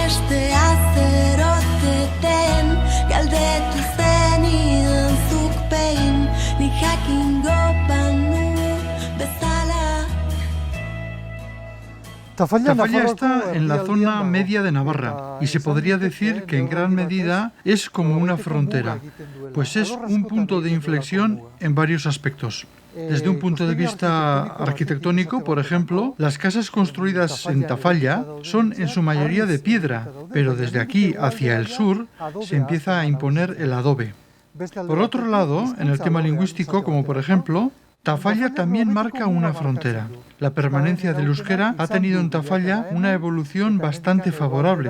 bestea zer ote den, galdetu zenidan zuk behin, nik jakingo banu bezala. Tafalla está en la zona media de Navarra y se podría decir que en gran medida es como una frontera, pues es un punto de inflexión en varios aspectos. Desde un punto de vista arquitectónico, por ejemplo, las casas construidas en Tafalla son en su mayoría de piedra, pero desde aquí hacia el sur se empieza a imponer el adobe. Por otro lado, en el tema lingüístico, como por ejemplo, Tafalla también marca una frontera. La permanencia del euskera ha tenido en Tafalla una evolución bastante favorable.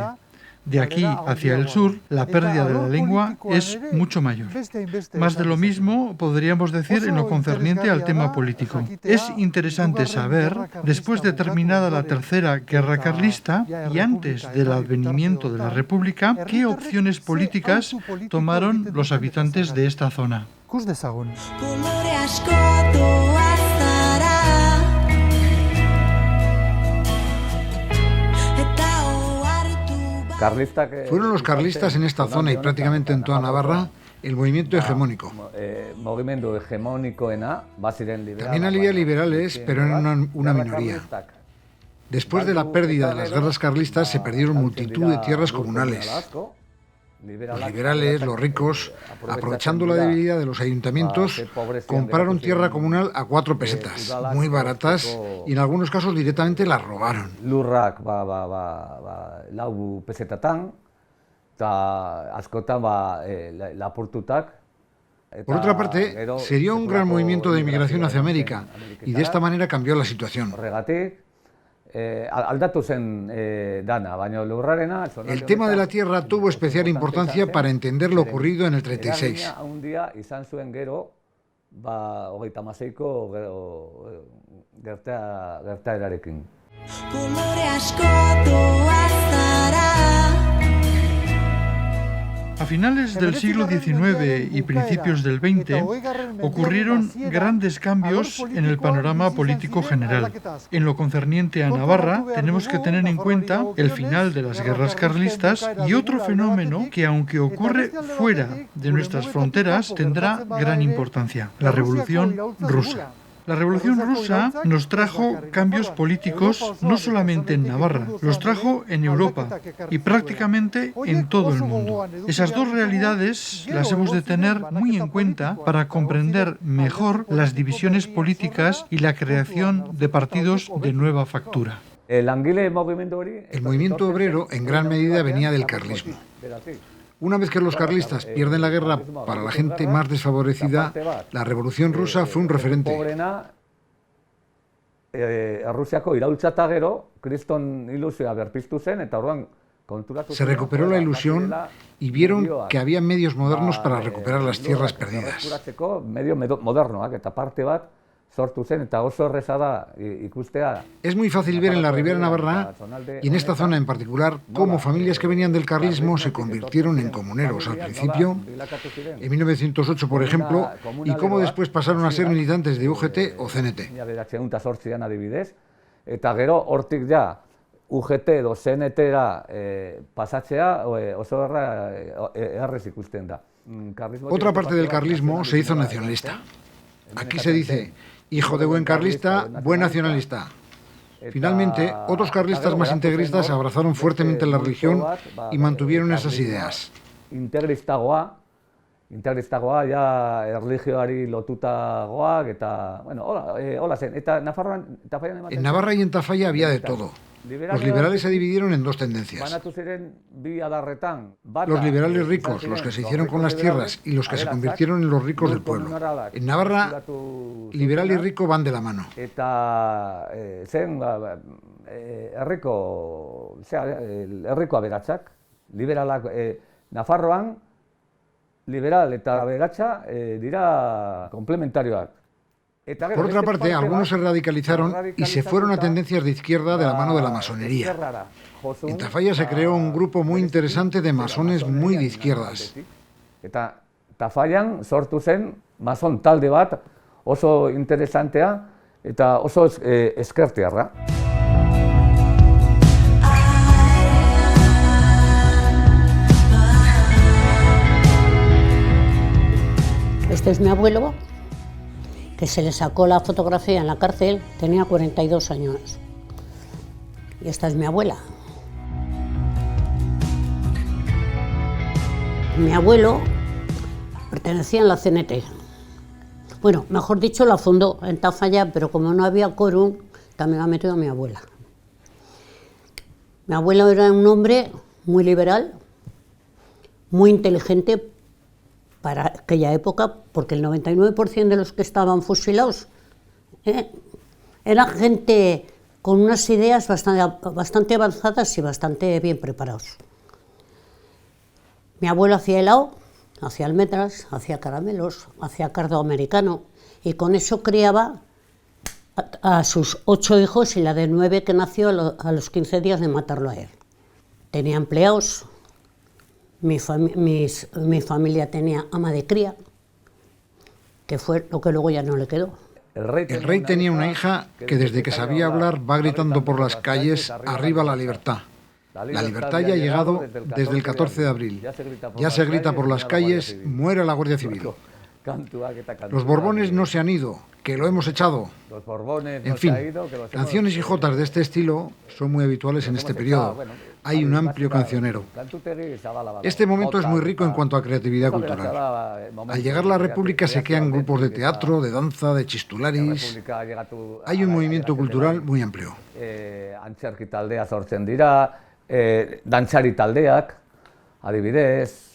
De aquí hacia el sur, la pérdida de la lengua es mucho mayor. Más de lo mismo podríamos decir en lo concerniente al tema político. Es interesante saber, después de terminada la Tercera Guerra Carlista y antes del advenimiento de la República, qué opciones políticas tomaron los habitantes de esta zona. Fueron los carlistas en esta zona y prácticamente en toda Navarra el movimiento hegemónico. También había liberales, pero eran una minoría. Después de la pérdida de las guerras carlistas se perdieron multitud de tierras comunales. Los liberales, los ricos, aprovechando la debilidad de los ayuntamientos, compraron tierra comunal a 4 pesetas, muy baratas, y en algunos casos directamente la robaron. Por otra parte, se dio un gran movimiento de inmigración hacia América, y de esta manera cambió la situación. El tema de la tierra tuvo especial importancia para entender lo ocurrido en el 36. A finales del siglo XIX y principios del XX ocurrieron grandes cambios en el panorama político general. En lo concerniente a Navarra, tenemos que tener en cuenta el final de las guerras carlistas y otro fenómeno que, aunque ocurre fuera de nuestras fronteras, tendrá gran importancia: la Revolución Rusa. La Revolución Rusa nos trajo cambios políticos no solamente en Navarra, los trajo en Europa y prácticamente en todo el mundo. Esas dos realidades las hemos de tener muy en cuenta para comprender mejor las divisiones políticas y la creación de partidos de nueva factura. El movimiento obrero en gran medida venía del carlismo. Una vez que los carlistas pierden la guerra para la gente más desfavorecida, la Revolución Rusa fue un referente. Se recuperó la ilusión y vieron que había medios modernos para recuperar las tierras perdidas. Es muy fácil ver en la Ribera Navarra y en esta zona en particular cómo familias que venían del carlismo se convirtieron en comuneros al principio, en 1908 por ejemplo, y cómo después pasaron a ser militantes de UGT o CNT. UGT edo CNT-ra pasatzea oso errez ikusten da. Otra parte del carlismo se hizo nacionalista. Aquí se dice: hijo de buen carlista, buen nacionalista. Finalmente, otros carlistas más integristas abrazaron fuertemente la religión y mantuvieron esas ideas. Integristagoa ja erlijioari lotutagoak eta bueno, hola zen. En Navarra y en Tafalla había de todo. Los liberales se dividieron en dos tendencias. Los liberales ricos, los que se hicieron con las tierras y los que se convirtieron en los ricos del pueblo. En Navarra, liberal y rico van de la mano. Herriko aberatsak, liberalak Nafarroan, liberal eta aberatsa dira komplementarioak. Por otra parte, algunos se radicalizaron y se fueron a tendencias de izquierda de la mano de la masonería. En Tafalla se creó un grupo muy interesante de masones muy de izquierdas. Tafallan sortu zen mason talde bat oso interesantea eta oso ezkertiarra. Este es mi abuelo, que se le sacó la fotografía en la cárcel, tenía 42 años. Y esta es mi abuela. Mi abuelo pertenecía a la CNT. Bueno, mejor dicho, la fundó en Tafalla, pero como no había quórum, también ha metido a mi abuela. Mi abuelo era un hombre muy liberal, muy inteligente para aquella época, porque el 99% de los que estaban fusilados era gente con unas ideas bastante avanzadas y bastante bien preparados. Mi abuelo hacía helado, hacía almendras, hacía caramelos, hacía cardo americano, y con eso criaba a sus 8 hijos y la de 9 que nació a los 15 días de matarlo a él. Tenía empleados. Mi familia tenía ama de cría, que fue lo que luego ya no le quedó. El rey tenía una hija que desde que sabía hablar va gritando por las calles, arriba la libertad. La libertad ya ha llegado desde el 14 de abril. Ya se grita por las calles, muere la Guardia Civil. Los Borbones no se han ido, que lo hemos echado. En fin, canciones y jotas de este estilo son muy habituales en este periodo. Hay un amplio cancionero. Este momento es muy rico en cuanto a creatividad cultural. Al llegar la República se crean grupos de teatro, de danza, de chistularis. Hay un movimiento cultural muy amplio. Antzerki taldea sortzen dira, dantzari taldeak, adibidez,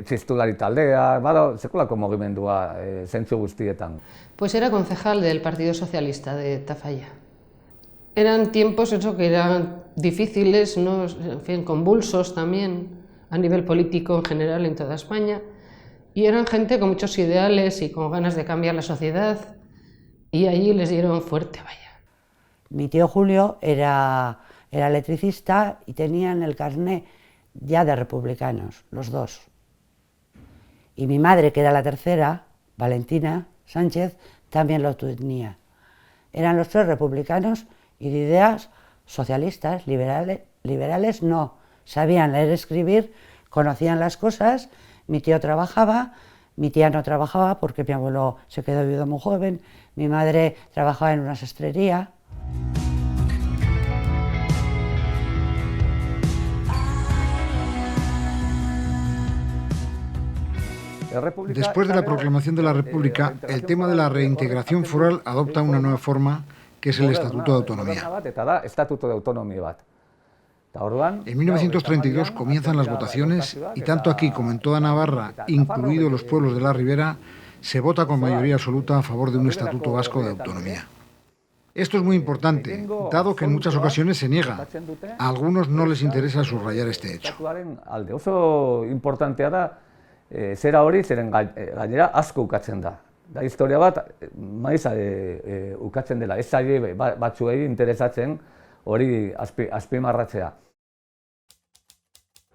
txistulari taldea, bada, sekulako mugimendua zentzu guztietan. Pues era concejal del Partido Socialista de Tafalla. Eran tiempos que eran difíciles, ¿no? En fin, convulsos también, a nivel político en general en toda España, y eran gente con muchos ideales y con ganas de cambiar la sociedad, y allí les dieron fuerte, vaya. Mi tío Julio era electricista y tenían el carné ya de republicanos, los dos. Y mi madre, que era la tercera, Valentina Sánchez, también lo tenía. Eran los 3 republicanos y de ideas socialistas, liberales no. Sabían leer y escribir, conocían las cosas. Mi tío trabajaba, mi tía no trabajaba porque mi abuelo se quedó viudo muy joven, mi madre trabajaba en una sastrería. Después de la proclamación de la República, el tema de la reintegración foral adopta una nueva forma, que es el Estatuto de Autonomía. En 1932 comienzan las votaciones y tanto aquí como en toda Navarra, incluidos los pueblos de la Ribera, se vota con mayoría absoluta a favor de un Estatuto Vasco de Autonomía. Esto es muy importante, dado que en muchas ocasiones se niega. A algunos no les interesa subrayar este hecho. Zera hori, zeren gainera asko ukatzen da. Da historia bat, maiz ukatzen dela, ez zaie batzuei interesatzen hori azpimarratzea.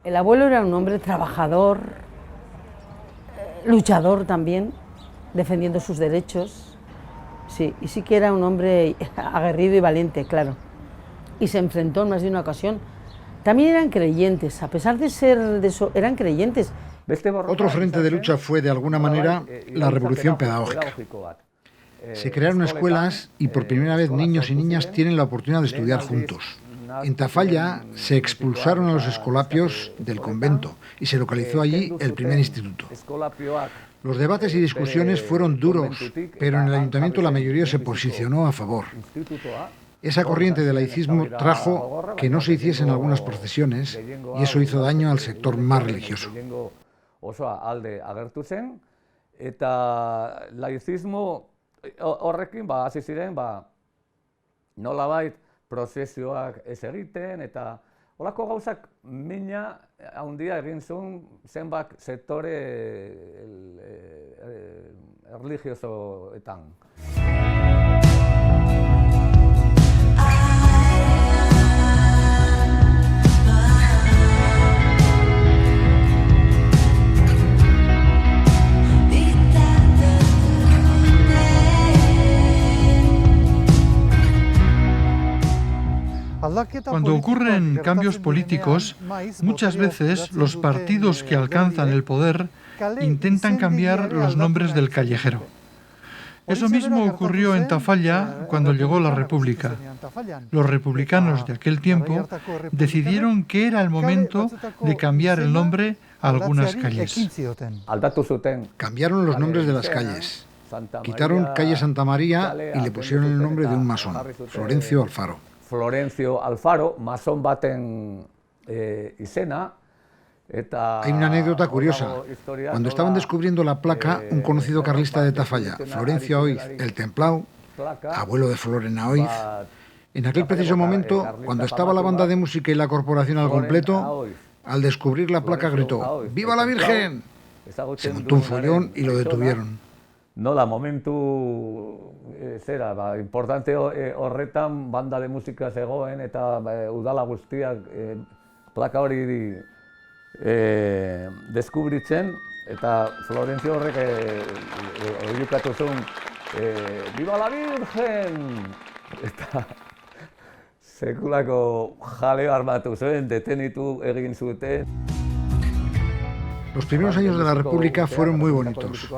El abuelo era un hombre trabajador, luchador también, defendiendo sus derechos. Sí, y sí que era un hombre aguerrido y valiente, claro. Y se enfrentó en más de una ocasión. También eran creyentes, a pesar de ser de eso, eran creyentes. Otro frente de lucha fue, de alguna manera, la revolución pedagógica. Se crearon escuelas y por primera vez niños y niñas tienen la oportunidad de estudiar juntos. En Tafalla se expulsaron a los escolapios del convento y se localizó allí el primer instituto. Los debates y discusiones fueron duros, pero en el ayuntamiento la mayoría se posicionó a favor. Esa corriente de laicismo trajo que no se hiciesen algunas procesiones y eso hizo daño al sector más religioso. Osoa alde agertu zen, eta laizismo horrekin hasi ziren nolabait prozesioak ez egiten, eta holako gauzak mina handia egin zuen zenbait sektore erlijiosoetan. Cuando ocurren cambios políticos, muchas veces los partidos que alcanzan el poder intentan cambiar los nombres del callejero. Eso mismo ocurrió en Tafalla cuando llegó la República. Los republicanos de aquel tiempo decidieron que era el momento de cambiar el nombre a algunas calles. Cambiaron los nombres de las calles. Quitaron calle Santa María y le pusieron el nombre de un masón, Florencio Alfaro. Florencio Alfaro, masón baten izena. Hay una anécdota curiosa. Cuando estaban descubriendo la placa, un conocido carlista de Tafalla, Florencio Oiz, el Templao, abuelo de Florena Oiz, en aquel preciso momento, cuando estaba la banda de música y la corporación al completo, al descubrir la placa gritó «¡Viva la Virgen!». Se montó un follón y lo detuvieron. Nola, momentu zera, importante horretan banda de musika zegoen eta udala guztiak plaka hori deskubritzen, eta Florencio horrek edukatu zuen «Viva la Virgen!». Eta sekulako jaleo armatu zuen, detenitu egin zuten. Los primeros años de la República fueron muy bonitos.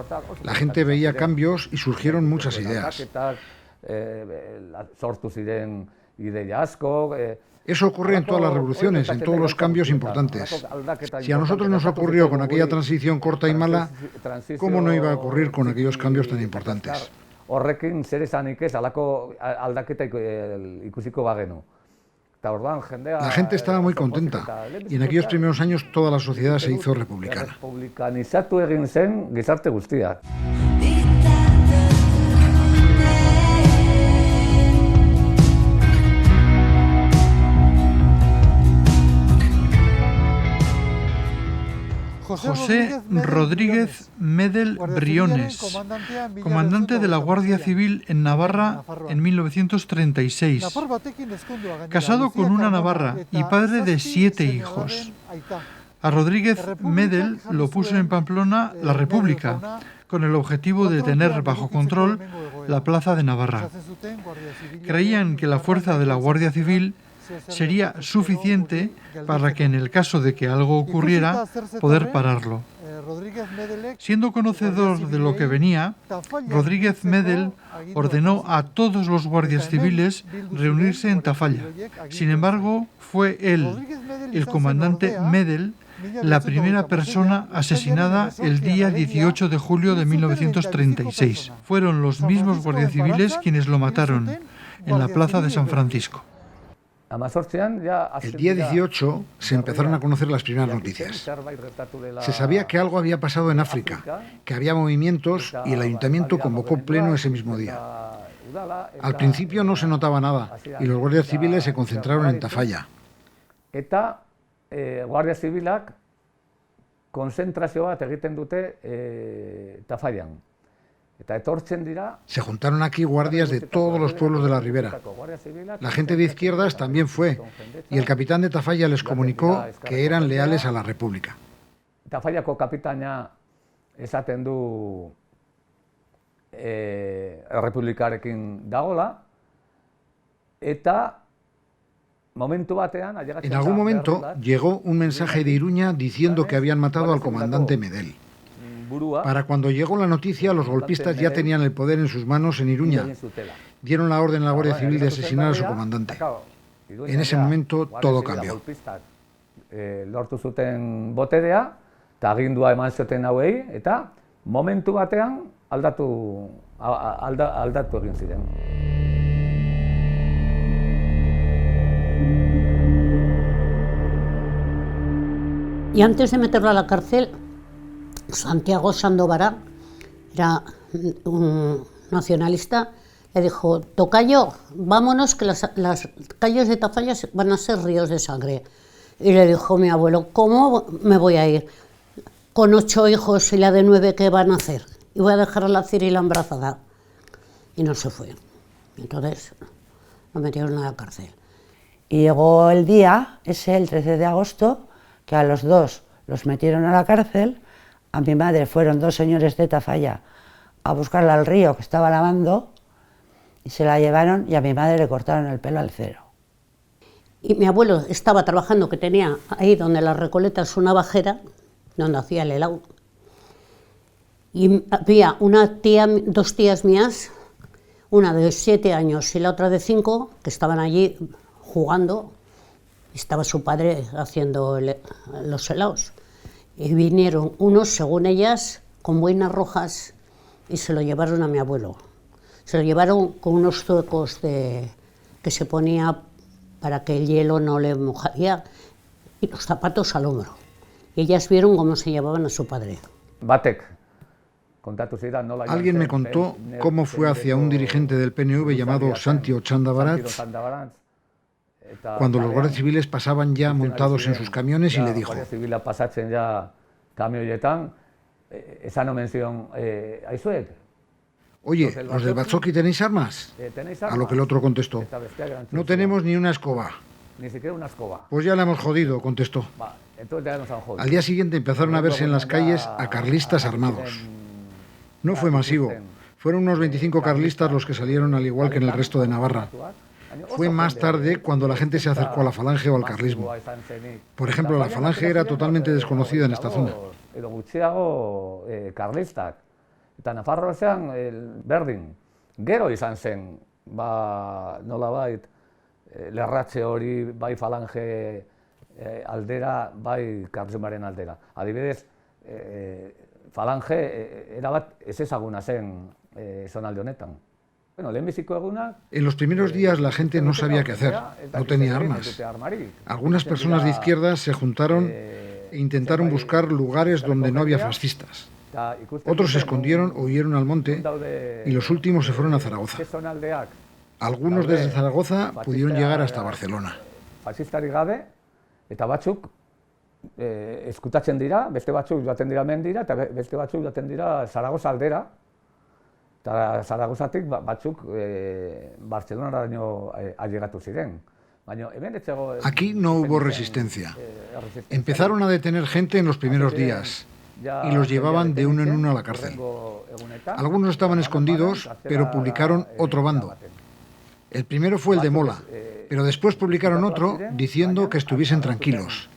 La gente veía cambios y surgieron muchas ideas. Eso ocurre en todas las revoluciones, en todos los cambios importantes. Si a nosotros nos ocurrió con aquella transición corta y mala, ¿cómo no iba a ocurrir con aquellos cambios tan importantes? Horrekin zer esanik ez, halako aldaketa ikusiko bagenu. La gente estaba muy contenta y en aquellos primeros años toda la sociedad se hizo republicana. Republikanizatu egin zen gizarte guztia. José Rodríguez Medel Briones, comandante de la Guardia Civil en Navarra en 1936, casado con una navarra y padre de 7 hijos. A Rodríguez Medel lo puso en Pamplona la República, con el objetivo de tener bajo control la plaza de Navarra. Creían que la fuerza de la Guardia Civil sería suficiente para que en el caso de que algo ocurriera, poder pararlo. Siendo conocedor de lo que venía, Rodríguez Medel ordenó a todos los guardias civiles reunirse en Tafalla. Sin embargo, fue él, el comandante Medel, la primera persona asesinada el día 18 de julio de 1936. Fueron los mismos guardias civiles quienes lo mataron en la plaza de San Francisco. El día 18 se empezaron a conocer las primeras noticias. Se sabía que algo había pasado en África, que había movimientos y el ayuntamiento convocó pleno ese mismo día. Al principio no se notaba nada y los guardias civiles se concentraron en Tafalla. Guardia Zibilak konzentrazio bat egiten dute Tafallan. Se juntaron aquí guardias de todos los pueblos de la ribera. La gente de izquierdas también fue, y el capitán de Tafalla les comunicó que eran leales a la República. Tafallako kapitaina esaten du Errepublikarekin dagola, eta en algún momento llegó un mensaje de Iruña diciendo que habían matado al comandante Medel. Para cuando llegó la noticia, los golpistas ya tenían el poder en sus manos en Iruña. Dieron la orden a la Guardia Civil de asesinar a su comandante. En ese momento todo cambió. Lortu zuten boterea, eta agindua eman zuten hauei, eta momentu batean aldatu egin ziren. Y antes de meterlo a la cárcel, Santiago Sandovará, era un nacionalista, le dijo: tocayo, vámonos que las calles de Tafalla van a ser ríos de sangre. Y le dijo mi abuelo: ¿cómo me voy a ir? Con 8 hijos y la de 9, ¿qué van a hacer? Y voy a dejar a la Cirila embarazada. Y no se fue. Entonces lo metieron a la cárcel. Y llegó el día, ese, el 13 de agosto, que a los 2 los metieron a la cárcel. A mi madre fueron 2 señores de Tafalla a buscarla al río que estaba lavando y se la llevaron, y a mi madre le cortaron el pelo al 0. Y mi abuelo estaba trabajando, que tenía ahí donde las Recoletas una bajera, donde hacía el helado. Y había dos tías mías, una de 7 años y la otra de 5, que estaban allí jugando. Estaba su padre haciendo los helados. Y vinieron unos, según ellas, con boinas rojas y se lo llevaron a mi abuelo. Se lo llevaron con unos zuecos que se ponía para que el hielo no le mojaría y los zapatos al hombro. Y ellas vieron cómo se llevaban a su padre. Alguien me contó cómo fue hacia un dirigente del PNV llamado Santi Otxandabaratz cuando los guardias civiles pasaban ya montados en sus camiones y le dijo: oye, ¿los del Batzoki tenéis armas? A lo que el otro contestó: no tenemos ni una escoba. Pues ya la hemos jodido, contestó. Al día siguiente empezaron a verse en las calles a carlistas armados. No fue masivo, fueron unos 25 carlistas los que salieron, al igual que en el resto de Navarra. Fue más tarde cuando la gente se acercó a la Falange o al carlismo. Por ejemplo, la Falange era totalmente desconocida en esta zona. Eta Nafarroan berdin, gero izan zen, nolabait, lerratze hori bai Falange aldera, bai karlismoaren aldera. Adibidez, Falange erabat ezezaguna zen zonalde honetan. En los primeros días la gente no sabía qué hacer, no tenía armas. Algunas personas de izquierda se juntaron e intentaron buscar lugares donde no había fascistas. Otros se escondieron o huyeron al monte y los últimos se fueron a Zaragoza. Algunos desde Zaragoza pudieron llegar hasta Barcelona. Fascistarik gabe, eta batzuk eskutatzen dira, beste batzuk joaten dira mendira, eta beste batzuk joaten dira Zaragoza aldera. Eta Zaragozatik batzuk Barcelonaraino ailegatu ziren. Aquí no hubo resistencia. Empezaron a detener gente en los primeros días y los llevaban de uno en uno a la cárcel. Algunos estaban escondidos, pero publicaron otro bando. El primero fue el de Mola, pero después publicaron otro diciendo que estuviesen tranquilos,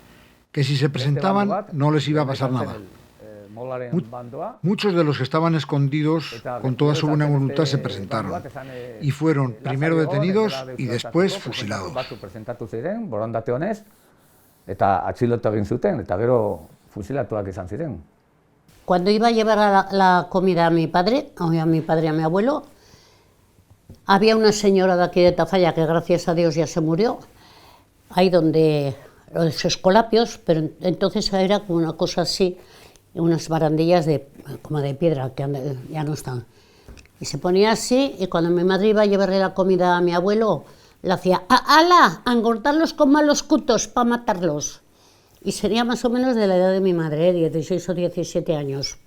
que si se presentaban no les iba a pasar nada. Muchos de los que estaban escondidos con toda su buena voluntad se presentaron y fueron primero detenidos y después fusilados. Cuando iba a llevar la comida a mi padre y a mi abuelo, había una señora de aquí de Tafalla que gracias a Dios ya se murió, ahí donde los Escolapios, pero entonces era como una cosa así, unas barandillas como de piedra que ya no están. Y se ponía así, y cuando mi madre iba a llevarle la comida a mi abuelo, le hacía ¡ala! A engordarlos con malos cutos para matarlos. Y sería más o menos de la edad de mi madre, 16 o 17 años.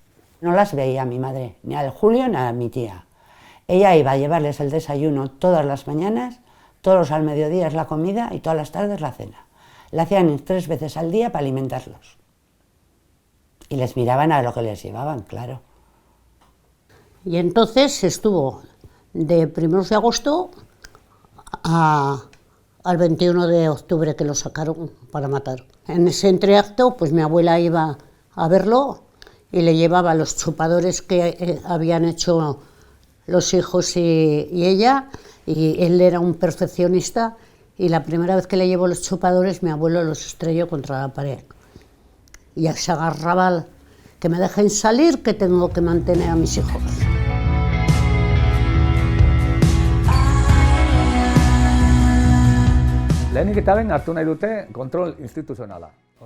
No las veía mi madre, ni al Julio ni a mi tía. Ella iba a llevarles el desayuno todas las mañanas, todos al mediodía la comida y todas las tardes la cena. La hacían 3 veces al día para alimentarlos. Y les miraban a lo que les llevaban, claro. Y entonces estuvo de 1 de agosto al 21 de octubre que lo sacaron para matar. En ese entreacto, pues mi abuela iba a verlo y le llevaba los chupadores que habían hecho los hijos y ella, y él era un perfeccionista, y la primera vez que le llevó los chupadores, mi abuelo los estrelló contra la pared. Y se agarraba, que me dejen salir, que tengo que mantener a mis hijos.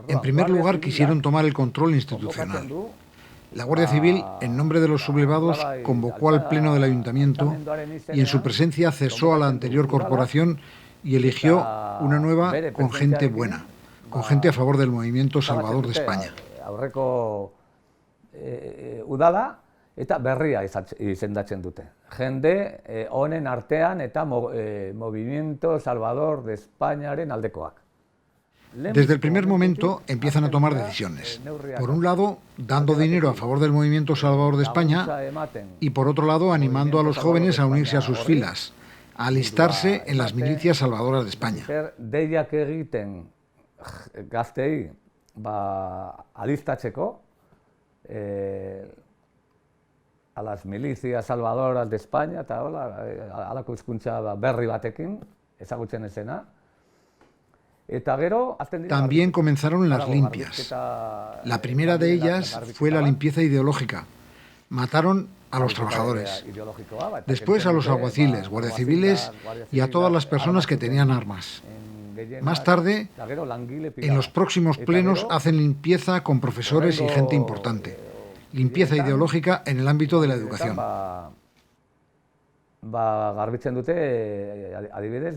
En primer lugar, quisieron tomar el control institucional. La Guardia Civil, en nombre de los sublevados, convocó al Pleno del Ayuntamiento y en su presencia cesó a la anterior corporación y eligió una nueva con gente buena, con gente a favor del movimiento Salvador de España. Udala eta berria izendatzen dute. Jende honen artean eta movimiento Salvador de Españaren aldekoak. Desde el primer momento empiezan a tomar decisiones. Por un lado, dando dinero a favor del movimiento Salvador de España y por otro lado, animando a los jóvenes a unirse a sus filas, a alistarse en las milicias salvadoras de España. Deiak egiten gaztei alistatzeko, a las milicias salvadoras de España, eta halako hizkuntza berri batekin, ezagutzen ezena. Eta gero, también comenzaron las limpias. La primera de ellas fue la limpieza ideológica. Mataron a los trabajadores, después a los alguaciles, guardias civiles y a todas las personas que tenían armas. Más tarde, en los próximos plenos hacen limpieza con profesores y gente importante. Limpieza ideológica en el ámbito de la educación. Garbitzen dute, adibidez,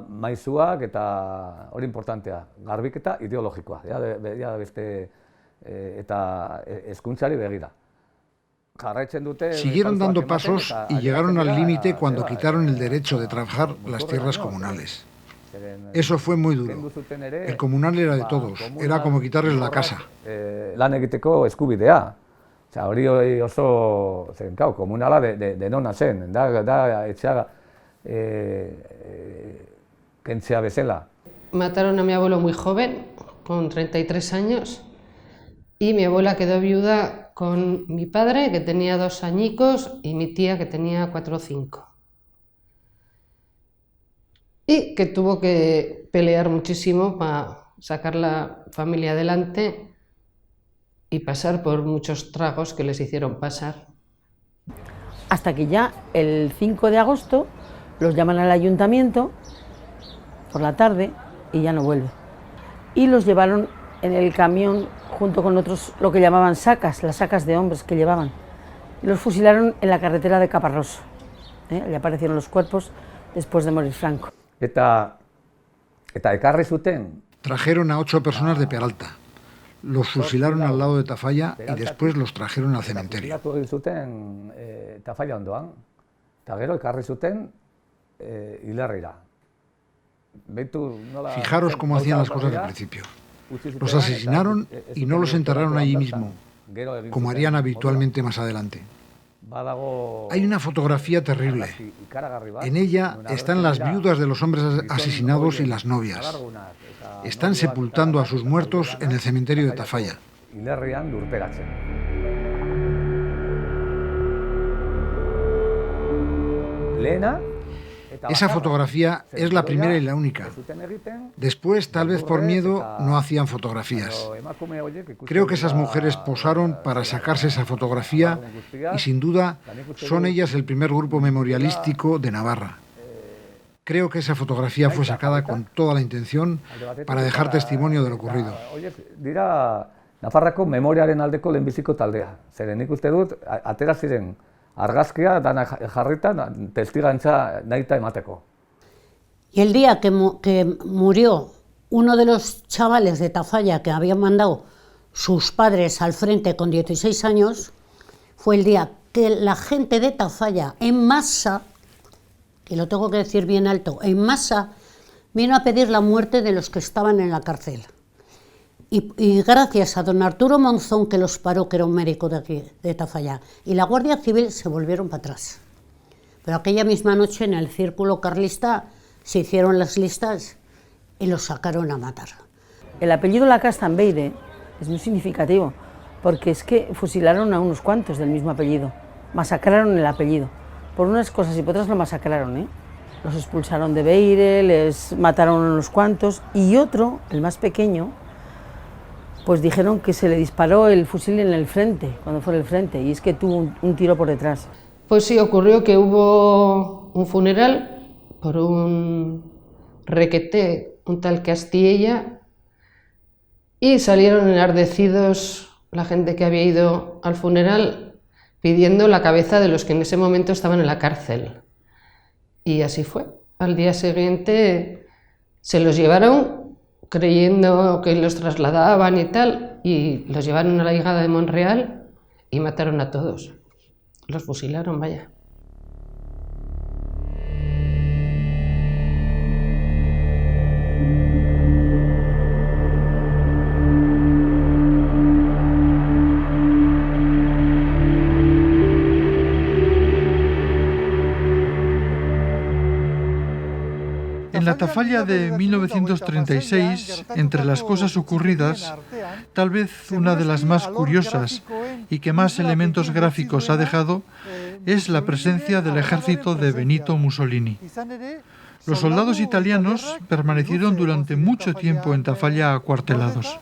maizuak eta hori importantea, garbiketa ideologikoa, beste eta hezkuntzari begira. Siguieron dando pasos y llegaron al límite cuando quitaron el derecho de trabajar las tierras comunales. Eso fue muy duro. El comunal era de todos, era como quitarles la casa. Lan egiteko eskubidea. Hori oso, komunala denona zen, da etxea kentzea bezala. Mataron a mi abuelo muy joven, con 33 años, y mi abuela quedó viuda con mi padre, que tenía 2 añicos, y mi tía, que tenía 4 o 5. Y que tuvo que pelear muchísimo para sacar la familia adelante y pasar por muchos tragos que les hicieron pasar. Hasta que ya el 5 de agosto los llaman al ayuntamiento por la tarde y ya no vuelve. Y los llevaron en el camión junto con otros, lo que llamaban sacas, las sacas de hombres que llevaban. Y los fusilaron en la carretera de Caparroso. Allí aparecieron los cuerpos después de morir Franco. Eta ekarri zuten. Trajeron a 8 personas de Peralta. Los fusilaron al lado de Tafalla y después los trajeron al cementerio. Zuten Tafalla ondoan. Eta gero ekarri zuten Hilarrira. Fijaros cómo hacían las cosas al principio. Los asesinaron y no los enterraron allí mismo, como harían habitualmente más adelante. Hay una fotografía terrible. En ella están las viudas de los hombres asesinados y las novias. Están sepultando a sus muertos en el cementerio de Tafalla. Esa fotografía es la primera y la única. Después, tal vez por miedo, no hacían fotografías. Creo que esas mujeres posaron para sacarse esa fotografía y, sin duda, son ellas el primer grupo memorialístico de Navarra. Creo que esa fotografía fue sacada con toda la intención para dejar testimonio de lo ocurrido. Dira Nafarrako memoriaren aldeko lehenbiziko taldea. Zeren nik uste dut, atera ziren argazkia, dana jarrita, testigantza nahita emateko. Y el día que murió uno de los chavales de Tafalla que habían mandado sus padres al frente con 16 años, fue el día que la gente de Tafalla, en masa, que lo tengo que decir bien alto, en masa, vino a pedir la muerte de los que estaban en la cárcel. Y gracias a don Arturo Monzón, que los paró, que era un médico de aquí, de Tafalla, y la Guardia Civil, se volvieron para atrás. Pero aquella misma noche en el círculo carlista se hicieron las listas y los sacaron a matar. El apellido Lacastanbeire es muy significativo, porque es que fusilaron a unos cuantos del mismo apellido, masacraron el apellido. Por unas cosas y por otras lo masacraron, Los expulsaron de Beire, les mataron a unos cuantos, y otro, el más pequeño, pues dijeron que se le disparó el fusil en el frente, cuando fue en el frente, y es que tuvo un tiro por detrás. Pues sí, ocurrió que hubo un funeral por un requeté, un tal Castilla, y salieron enardecidos la gente que había ido al funeral pidiendo la cabeza de los que en ese momento estaban en la cárcel. Y así fue. Al día siguiente se los llevaron creyendo que los trasladaban y tal, y los llevaron a la higada de Monreal y mataron a todos. Los fusilaron, vaya. En la Tafalla de 1936, entre las cosas ocurridas, tal vez una de las más curiosas y que más elementos gráficos ha dejado es la presencia del ejército de Benito Mussolini. Los soldados italianos permanecieron durante mucho tiempo en Tafalla acuartelados.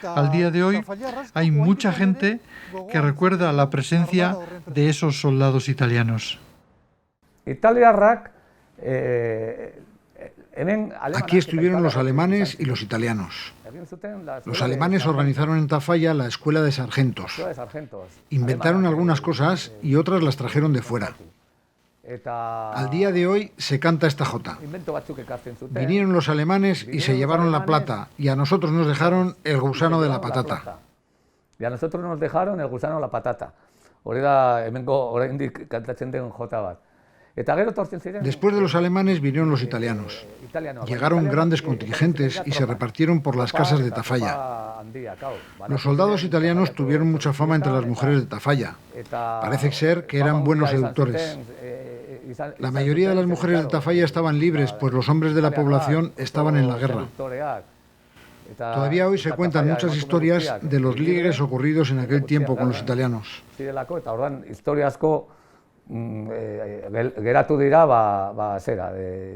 Al día de hoy hay mucha gente que recuerda la presencia de esos soldados italianos. Aquí estuvieron los alemanes y los italianos. Los alemanes organizaron en Tafalla la escuela de sargentos. Inventaron algunas cosas y otras las trajeron de fuera. Al día de hoy se canta esta jota. Vinieron los alemanes y se llevaron la plata, y a nosotros nos dejaron el gusano de la patata. Y a nosotros nos dejaron el gusano de la patata. Hori da hemengo oraindik kantatzen den jota bat. Después de los alemanes vinieron los italianos. Llegaron grandes contingentes y se repartieron por las casas de Tafalla. Los soldados italianos tuvieron mucha fama entre las mujeres de Tafalla. Parece ser que eran buenos seductores. La mayoría de las mujeres de Tafalla estaban libres, pues los hombres de la población estaban en la guerra. Todavía hoy se cuentan muchas historias de los ligues ocurridos en aquel tiempo con los italianos. Geratu dira, zera,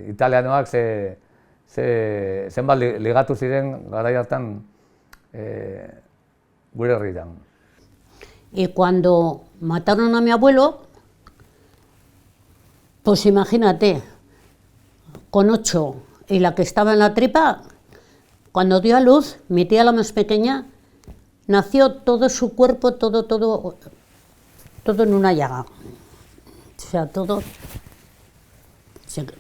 italianoak zenbat ligatu ziren garai hartan gure herrian. Y cuando mataron a mi abuelo, pues imagínate, con 8 y la que estaba en la tripa, cuando dio a luz, mi tía la más pequeña, nació todo su cuerpo, todo en una llaga. O sea, todo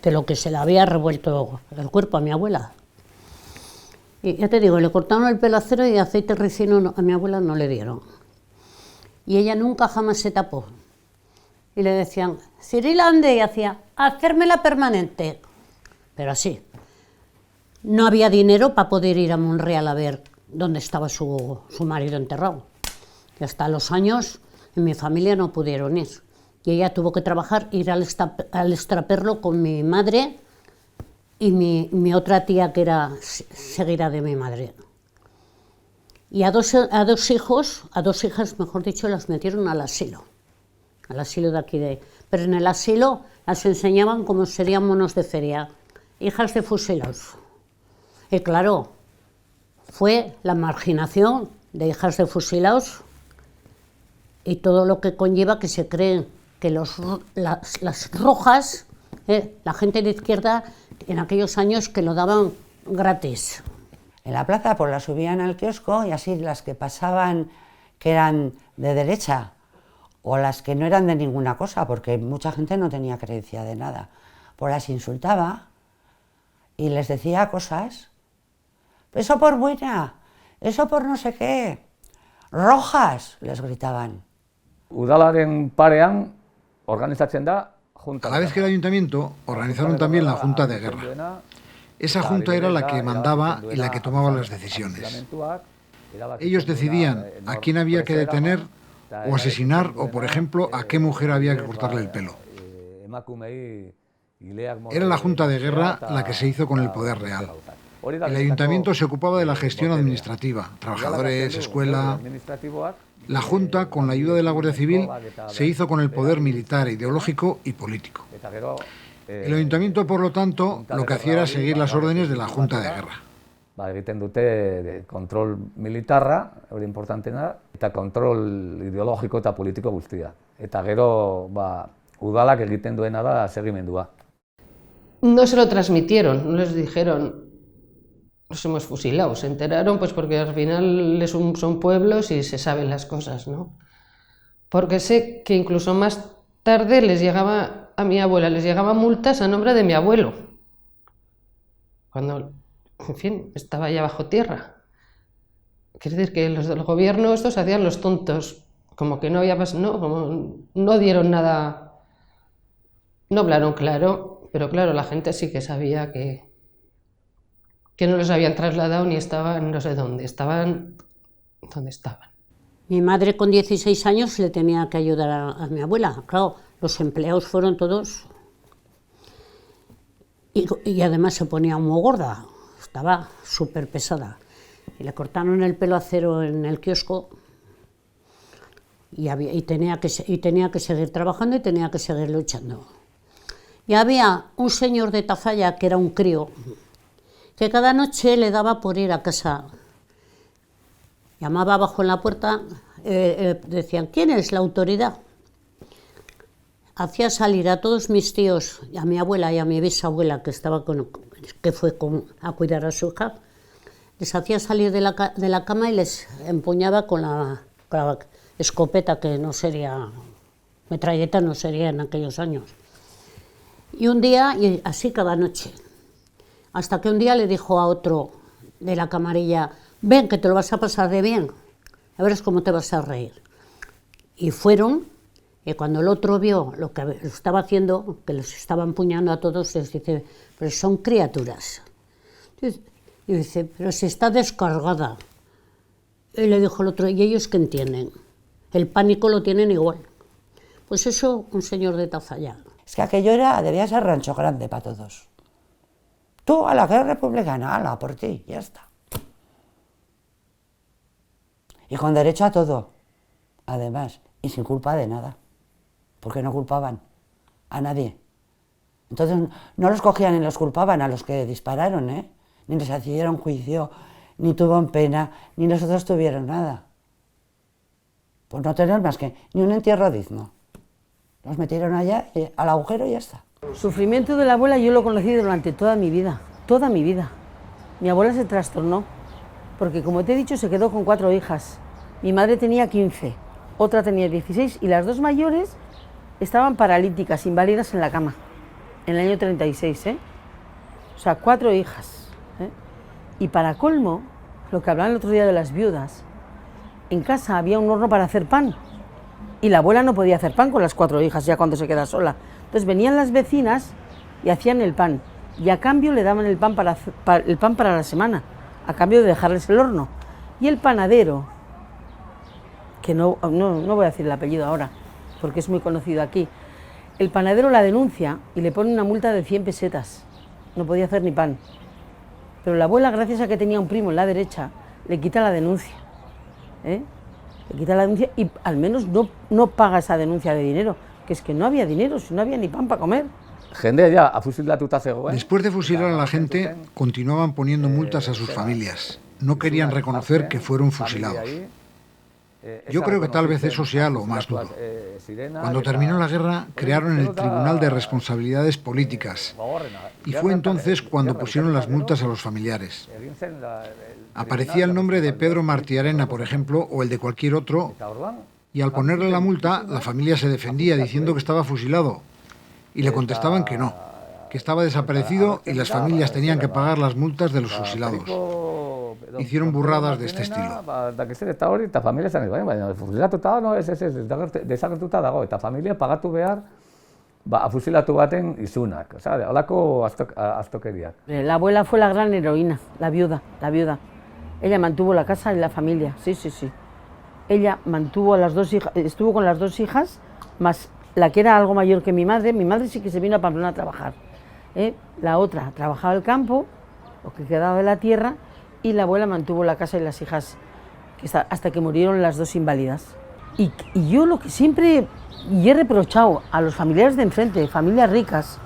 de lo que se le había revuelto el cuerpo a mi abuela. Y ya te digo, le cortaron el pelo a cero y aceite ricino a mi abuela no le dieron. Y ella nunca jamás se tapó. Y le decían, Cirila, ande, y hacía, hacérmela permanente. Pero así. No había dinero para poder ir a Monreal a ver dónde estaba su marido enterrado. Y hasta los años en mi familia no pudieron ir. Y ella tuvo que trabajar, ir al extraperlo con mi madre y mi otra tía que era seguida de mi madre. Y a dos hijas, mejor dicho, las metieron al asilo de aquí pero en el asilo las enseñaban como serían monos de feria, hijas de fusilados. Y claro, fue la marginación de hijas de fusilados y todo lo que conlleva que se creen que las rojas, la gente de izquierda, en aquellos años que lo daban gratis. En la plaza pues las subían al kiosco y así las que pasaban que eran de derecha o las que no eran de ninguna cosa, porque mucha gente no tenía creencia de nada, pues las insultaba y les decía cosas. Eso por buena, eso por no sé qué, rojas, les gritaban. Udalaren parean organizatzen da junta. A la vez que el ayuntamiento organizaron también la Junta de Guerra. Esa junta era la que mandaba y la que tomaba las decisiones. Ellos decidían a quién había que detener o asesinar o, por ejemplo, a qué mujer había que cortarle el pelo. Era la Junta de Guerra la que se hizo con el poder real. El ayuntamiento se ocupaba de la gestión administrativa, trabajadores, escuela. La Junta, con la ayuda de la Guardia Civil, se hizo con el poder militar, ideológico y político. El ayuntamiento, por lo tanto, lo que hacía era seguir las órdenes de la Junta de Guerra. Egiten dute kontrol militarra, hori importantena da, eta kontrol ideologiko eta politiko guztia. Eta gero, udalak egiten duena da segimendua. No se lo transmitieron, no les dijeron, nos hemos fusilado, se enteraron pues porque al final son pueblos y se saben las cosas, ¿no? Porque sé que incluso más tarde les llegaba a mi abuela, les llegaban multas a nombre de mi abuelo, cuando, en fin, estaba ya bajo tierra. Quiere decir que los del gobierno estos hacían los tontos, como que no había pasado, como no dieron nada, no hablaron claro, pero claro, la gente sí que sabía que no los habían trasladado ni estaban no sé dónde, estaban donde estaban. Mi madre con 16 años le tenía que ayudar a mi abuela. Claro, los empleados fueron todos y además se ponía muy gorda, estaba súper pesada. Y le cortaron el pelo a cero en el kiosco y tenía que seguir trabajando y tenía que seguir luchando. Y había un señor de Tafalla, que era un crío, que cada noche le daba por ir a casa. Llamaba abajo en la puerta, decían, ¿quién es la autoridad? Hacía salir a todos mis tíos, a mi abuela y a mi bisabuela, que fue a cuidar a su hija, les hacía salir de la cama y les empuñaba con la escopeta, que no sería, metralleta no sería en aquellos años. Y un día, y así cada noche, hasta que un día le dijo a otro de la camarilla, ven que te lo vas a pasar de bien, a ver cómo te vas a reír. Y fueron, y cuando el otro vio lo que estaba haciendo, que los estaba empuñando a todos, les dice, pero son criaturas. Y dice, pero si está descargada. Y le dijo el otro, ¿y ellos qué entienden? El pánico lo tienen igual. Pues eso, un señor de Tafalla. Es que aquello debía ser rancho grande para todos. Tú a la guerra republicana, ala, por ti, ya está. Y con derecho a todo, además, y sin culpa de nada, porque no culpaban a nadie. Entonces no los cogían ni los culpaban a los que dispararon, ni les hicieron juicio, ni tuvieron pena, ni nosotros tuvieron nada. Pues no tener más que ni un entierro digno. Los metieron allá, al agujero y ya está. El sufrimiento de la abuela yo lo conocí durante toda mi vida, toda mi vida. Mi abuela se trastornó, porque como te he dicho se quedó con 4 hijas. Mi madre tenía 15, otra tenía 16 y las 2 mayores estaban paralíticas, inválidas en la cama, en el año 36, O sea, 4 hijas, Y para colmo, lo que hablaban el otro día de las viudas, en casa había un horno para hacer pan y la abuela no podía hacer pan con las 4 hijas ya cuando se queda sola. Entonces venían las vecinas y hacían el pan y a cambio le daban el pan para la semana, a cambio de dejarles el horno. Y el panadero, que no voy a decir el apellido ahora, porque es muy conocido aquí, el panadero la denuncia y le pone una multa de 100 pesetas. No podía hacer ni pan. Pero la abuela, gracias a que tenía un primo en la derecha, le quita la denuncia. Le quita la denuncia y al menos no paga esa denuncia de dinero, que es que no había dinero, si no había ni pan para comer. Después de fusilar a la gente, continuaban poniendo multas a sus familias. No querían reconocer que fueron fusilados. Yo creo que tal vez eso sea lo más duro. Cuando terminó la guerra, crearon el Tribunal de Responsabilidades Políticas y fue entonces cuando pusieron las multas a los familiares. Aparecía el nombre de Pedro Martiarena, por ejemplo, o el de cualquier otro, y al ponerle la multa, la familia se defendía diciendo que estaba fusilado, y le contestaban que no, que estaba desaparecido y las familias tenían que pagar las multas de los fusilados. Hicieron burradas de este estilo. La abuela fue la gran heroína, la viuda. Ella mantuvo la casa y la familia, sí. Ella mantuvo a las 2 hijas, estuvo con las 2 hijas, más la que era algo mayor que mi madre. Mi madre sí que se vino a Pamplona a trabajar. La otra trabajaba el campo, lo que quedaba de la tierra, y la abuela mantuvo la casa y las hijas hasta que murieron las 2 inválidas. Y yo lo que siempre he reprochado a los familiares de enfrente, familias ricas,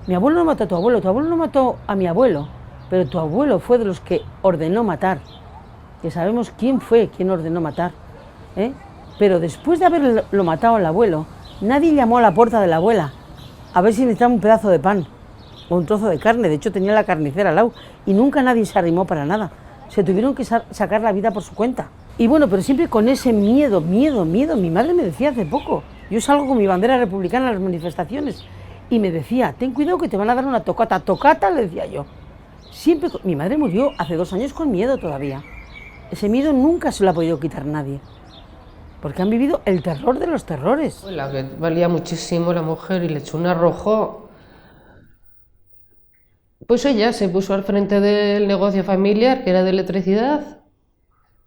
mi abuelo no mató a tu abuelo no mató a mi abuelo, pero tu abuelo fue de los que ordenó matar. Que sabemos quién ordenó matar. Pero después de haberlo matado al abuelo, nadie llamó a la puerta de la abuela a ver si necesitaba un pedazo de pan o un trozo de carne. De hecho tenía la carnicera al lado y nunca nadie se arrimó para nada. Se tuvieron que sacar la vida por su cuenta. Y bueno, pero siempre con ese miedo. Mi madre me decía hace poco, yo salgo con mi bandera republicana a las manifestaciones y me decía, ten cuidado que te van a dar una tocata. Tocata, le decía yo. Siempre, mi madre murió hace 2 años con miedo todavía. Ese miedo nunca se lo ha podido quitar nadie, porque han vivido el terror de los terrores. La que valía muchísimo la mujer y le echó un arrojo. Pues ella se puso al frente del negocio familiar, que era de electricidad.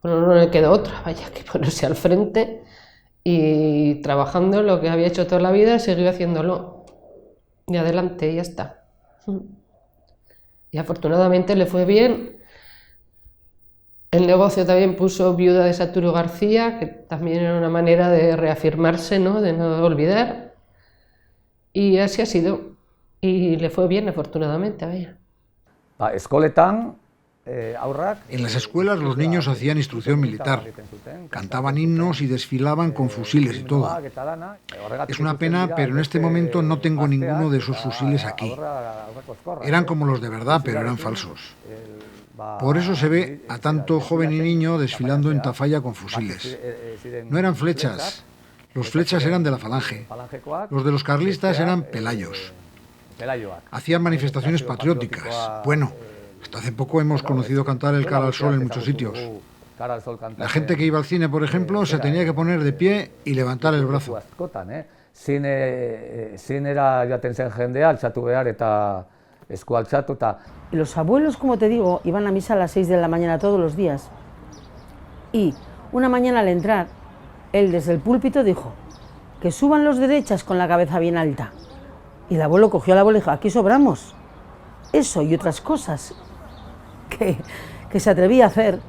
Bueno, no le quedó otra, vaya, que ponerse al frente y trabajando lo que había hecho toda la vida, siguió haciéndolo. Y adelante, y ya está. Y afortunadamente le fue bien. El negocio también puso Viuda de Saturio García, que también era una manera de reafirmarse, ¿no? De no olvidar. Y así ha sido. Y le fue bien, afortunadamente, vaya. Eskoletan, En las escuelas los niños hacían instrucción militar, cantaban himnos y desfilaban con fusiles y todo. Es una pena, pero en este momento no tengo ninguno de esos fusiles aquí. Eran como los de verdad, pero eran falsos. Por eso se ve a tanto joven y niño desfilando en Tafalla con fusiles. No eran flechas, los flechas eran de la falange. Los de los carlistas eran pelayos. Hacían manifestaciones patrióticas. Bueno, hasta hace poco hemos conocido cantar el Cara al Sol en muchos sitios. La gente que iba al cine, por ejemplo, se tenía que poner de pie y levantar el brazo. Zinera joaten zen jendea, altxatu behar eta esku altxatu eta... Y los abuelos, como te digo, iban a misa a las 6 de la mañana todos los días. Y una mañana al entrar, él desde el púlpito dijo que suban los derechas con la cabeza bien alta. Y el abuelo cogió a la abuela y dijo, aquí sobramos. Eso y otras cosas que se atrevía a hacer,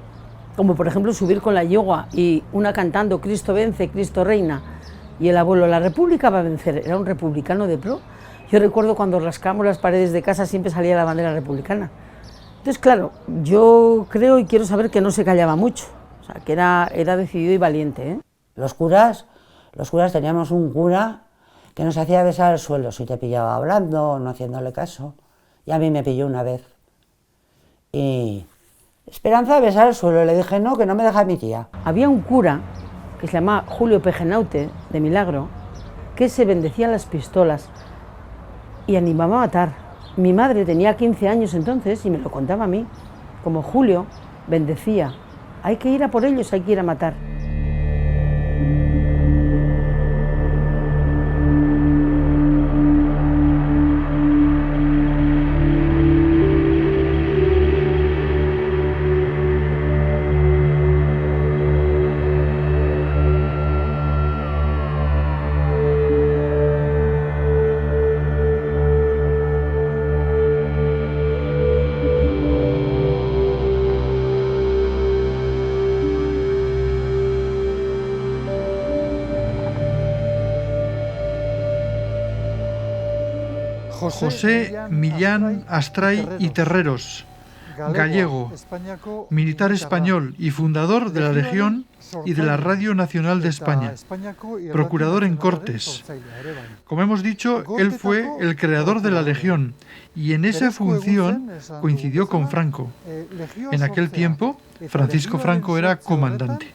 como por ejemplo subir con la yegua y una cantando Cristo vence, Cristo reina, y el abuelo, la República va a vencer, era un republicano de pro. Yo recuerdo cuando rascamos las paredes de casa siempre salía la bandera republicana. Entonces, claro, yo creo y quiero saber que no se callaba mucho, o sea, que era decidido y valiente, ¿eh? Los curas teníamos un cura que nos hacía besar el suelo si te pillaba hablando o no haciéndole caso. Y a mí me pilló una vez. Y Esperanza besar el suelo, le dije no, que no me deja mi tía. Había un cura que se llamaba Julio Pejenaute, de Milagro, que se bendecía las pistolas y animaba a matar. Mi madre tenía 15 años entonces y me lo contaba a mí, como Julio bendecía. Hay que ir a por ellos, hay que ir a matar. José Millán Astray y Terreros, gallego, militar español y fundador de la Legión y de la Radio Nacional de España, procurador en Cortes. Como hemos dicho, él fue el creador de la Legión y en esa función coincidió con Franco. En aquel tiempo, Francisco Franco era comandante.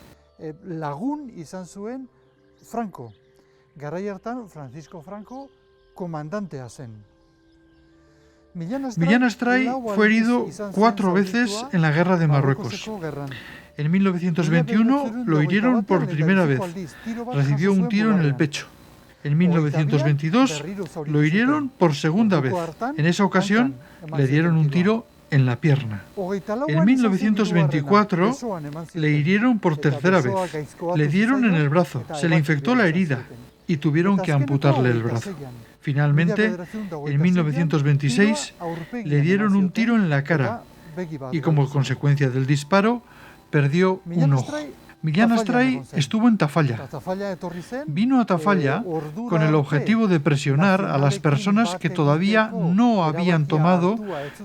Lagun izan zuen Franco. Garai hartan Francisco Franco komandantea zen. Millán Astray fue herido 4 veces en la guerra de Marruecos. En 1921 lo hirieron por primera vez. Recibió un tiro en el pecho. En 1922 lo hirieron por segunda vez. En esa ocasión le dieron un tiro en la pierna. En 1924 le hirieron por tercera vez. Le dieron en el brazo. Se le infectó la herida y tuvieron que amputarle el brazo. Finalmente, en 1926, le dieron un tiro en la cara y como consecuencia del disparo, perdió un ojo. Millán Astray estuvo en Tafalla. Vino a Tafalla con el objetivo de presionar a las personas que todavía no habían tomado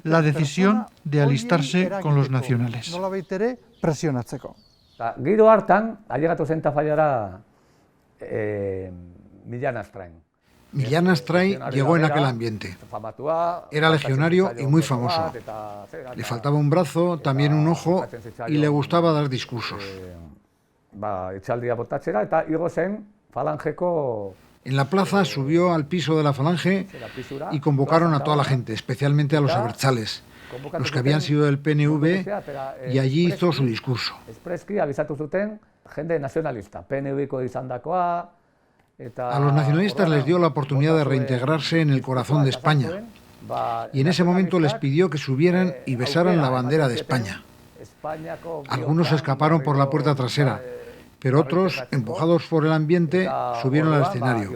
la decisión de alistarse con los nacionales. Giro hartan, ailegatu zen Tafallara Millán Astray. Millán Astray llegó en aquel ambiente. Era legionario y muy famoso. Le faltaba un brazo, también un ojo, y le gustaba dar discursos. En la plaza subió al piso de la falange y convocaron a toda la gente, especialmente a los abertzales, los que habían sido del PNV, y allí hizo su discurso. A los nacionalistas les dio la oportunidad de reintegrarse en el corazón de España, y en ese momento les pidió que subieran y besaran la bandera de España. Algunos escaparon por la puerta trasera, pero otros, empujados por el ambiente, subieron al escenario.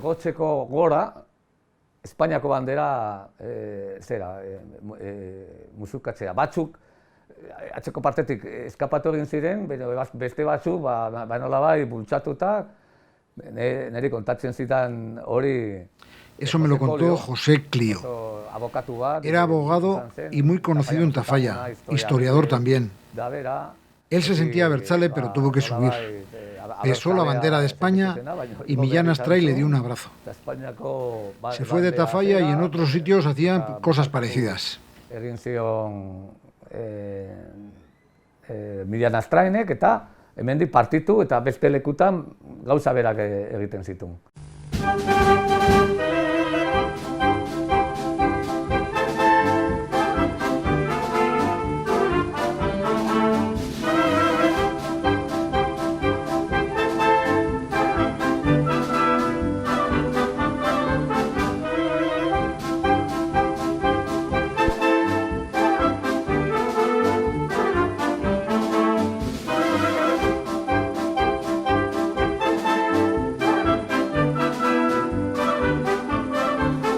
Espainiako bandera musukatzea. Batzuk atzeko partetik eskapatu egin ziren, beste batzu, nolabait bultzatuta, niri kontatzen zidan hori... Eso me lo contó José Clio. Era abogado y muy conocido en Tafalla, historiador también. Él se sentía abertzale, pero tuvo que subir. Besó la bandera de España y Millán Astray le dio un abrazo. Se fue de Tafalla y en otros sitios hacían cosas parecidas. Egin zion Millán Astrainek eta hemendik partitu eta beste lekutan gauza berak egiten zituen.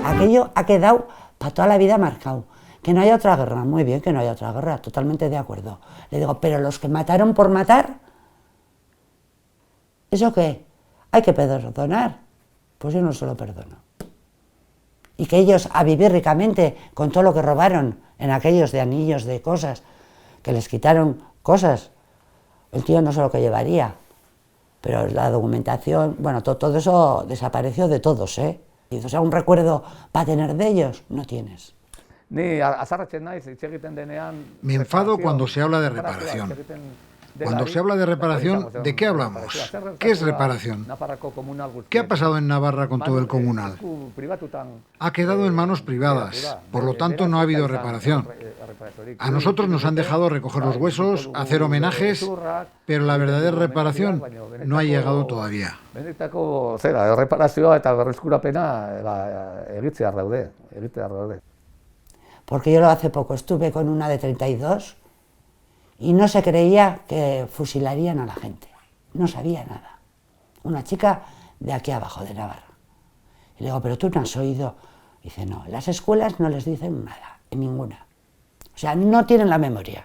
Aquello ha quedado para toda la vida marcado. Que no haya otra guerra, muy bien que no haya otra guerra, totalmente de acuerdo. Le digo, pero los que mataron por matar, ¿eso qué? Hay que perdonar. Pues yo no se lo perdono. Y que ellos, a vivir ricamente con todo lo que robaron en aquellos de anillos, de cosas, que les quitaron cosas, el tío no sé lo que llevaría. Pero la documentación, bueno, todo eso desapareció de todos, ¿eh? O sea, un recuerdo para tener de ellos, no tienes. Me enfado cuando se habla de reparación. Cuando se habla de reparación, ¿de qué hablamos? ¿Qué es reparación? ¿Qué ha pasado en Navarra con todo el comunal? Ha quedado en manos privadas, por lo tanto no ha habido reparación. A nosotros nos han dejado recoger los huesos, hacer homenajes, pero la verdadera reparación no ha llegado todavía. Benetako erreparazioa eta berreskurapena egitear daude. Porque yo hace poco estuve con una de 32 y no se creía que fusilarían a la gente. No sabía nada. Una chica de aquí abajo, de Navarra. Y le digo, ¿pero tú no has oído? Dice, no, en las escuelas no les dicen nada, en ninguna. O sea, no tienen la memoria.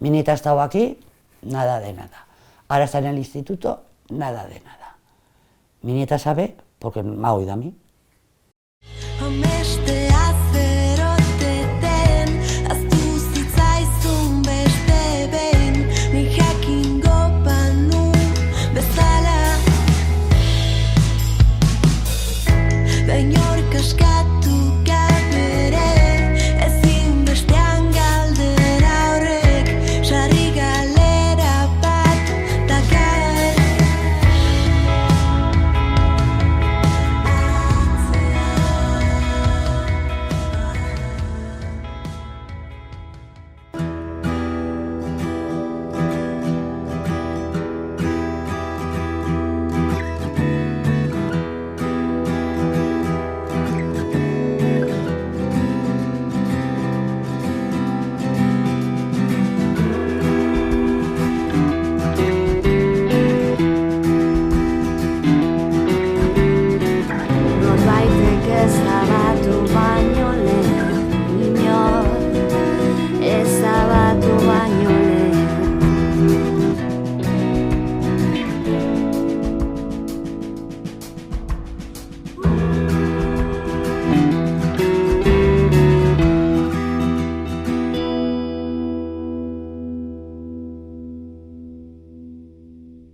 Mi nieta ha estado aquí, nada de nada. Ahora está en el instituto, nada de nada. Mi nieta sabe porque me ha oído a mí. A mester